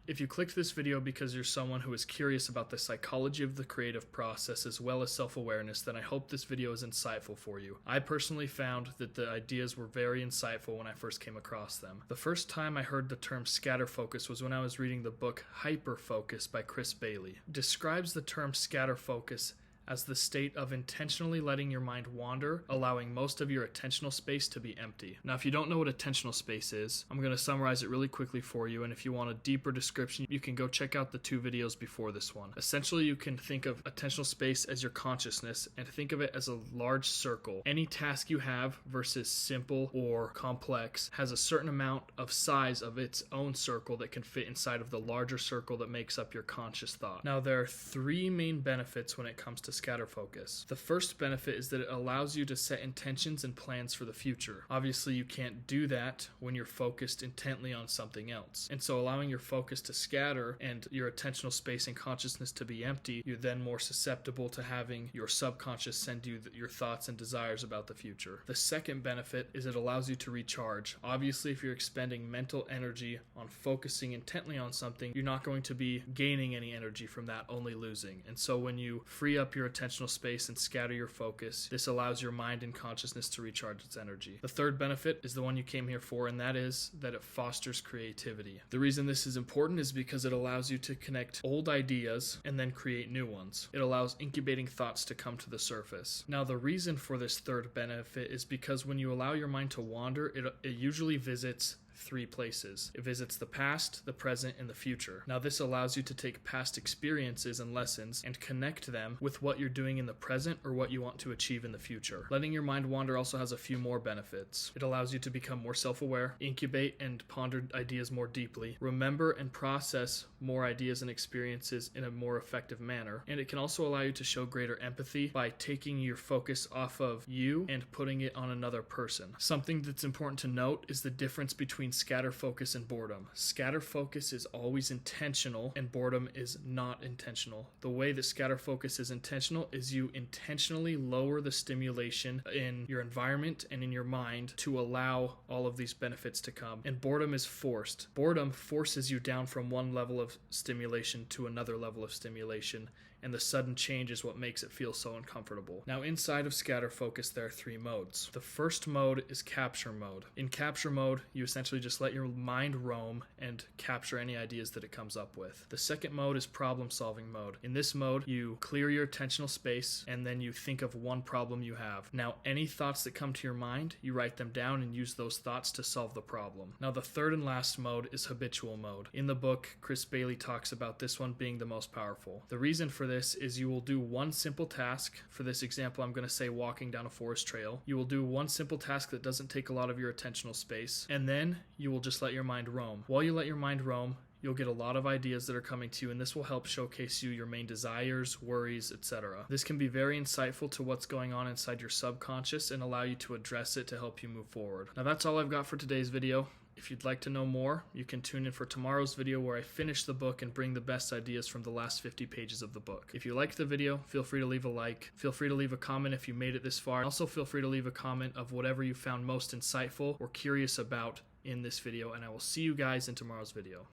If you clicked this video because you're someone who is curious about the psychology of the creative process as well as self-awareness, then I hope this video is insightful for you. I personally found that the ideas were very insightful when I first came across them. The first time I heard the term scatter focus was when I was reading the book Hyper Focus by Chris Bailey. It describes the term scatter focus as the state of intentionally letting your mind wander, allowing most of your attentional space to be empty. Now, if you don't know what attentional space is, I'm going to summarize it really quickly for you, and if you want a deeper description, you can go check out the 2 videos before this one. Essentially, you can think of attentional space as your consciousness, and think of it as a large circle. Any task you have versus simple or complex has a certain amount of size of its own circle that can fit inside of the larger circle that makes up your conscious thought. Now, there are 3 main benefits when it comes to scatter focus. The first benefit is that it allows you to set intentions and plans for the future. Obviously, you can't do that when you're focused intently on something else. And so allowing your focus to scatter and your attentional space and consciousness to be empty, you're then more susceptible to having your subconscious send you your thoughts and desires about the future. The second benefit is it allows you to recharge. Obviously, if you're expending mental energy on focusing intently on something, you're not going to be gaining any energy from that, only losing. And so when you free up your attentional space and scatter your focus, this allows your mind and consciousness to recharge its energy. The third benefit is the one you came here for, and that is that it fosters creativity. The reason this is important is because it allows you to connect old ideas and then create new ones. It allows incubating thoughts to come to the surface. Now, the reason for this third benefit is because when you allow your mind to wander, it usually visits 3 places. It visits the past, the present, and the future. Now, this allows you to take past experiences and lessons and connect them with what you're doing in the present or what you want to achieve in the future. Letting your mind wander also has a few more benefits. It allows you to become more self-aware, incubate and ponder ideas more deeply, remember and process more ideas and experiences in a more effective manner, and it can also allow you to show greater empathy by taking your focus off of you and putting it on another person. Something that's important to note is the difference between scatter focus and boredom. Scatter focus is always intentional and boredom is not intentional. The way that scatter focus is intentional is you intentionally lower the stimulation in your environment and in your mind to allow all of these benefits to come. And boredom is forced. Boredom forces you down from one level of stimulation to another level of stimulation, and the sudden change is what makes it feel so uncomfortable. Now, inside of scatter focus, there are 3 modes. The first mode is capture mode. In capture mode, you essentially just let your mind roam and capture any ideas that it comes up with. The second mode is problem solving mode. In this mode, you clear your attentional space and then you think of one problem you have. Now, any thoughts that come to your mind, you write them down and use those thoughts to solve the problem. Now, the third and last mode is habitual mode. In the book, Chris Bailey talks about this one being the most powerful. The reason for this is you will do one simple task. For this example, I'm going to say walking down a forest trail. You will do one simple task that doesn't take a lot of your attentional space, and then you will just let your mind roam. While you let your mind roam, you'll get a lot of ideas that are coming to you, and this will help showcase you your main desires, worries, etc. This can be very insightful to what's going on inside your subconscious and allow you to address it to help you move forward. Now, that's all I've got for today's video. If you'd like to know more, you can tune in for tomorrow's video where I finish the book and bring the best ideas from the last 50 pages of the book. If you liked the video, feel free to leave a like. Feel free to leave a comment if you made it this far. Also, feel free to leave a comment of whatever you found most insightful or curious about in this video, and I will see you guys in tomorrow's video.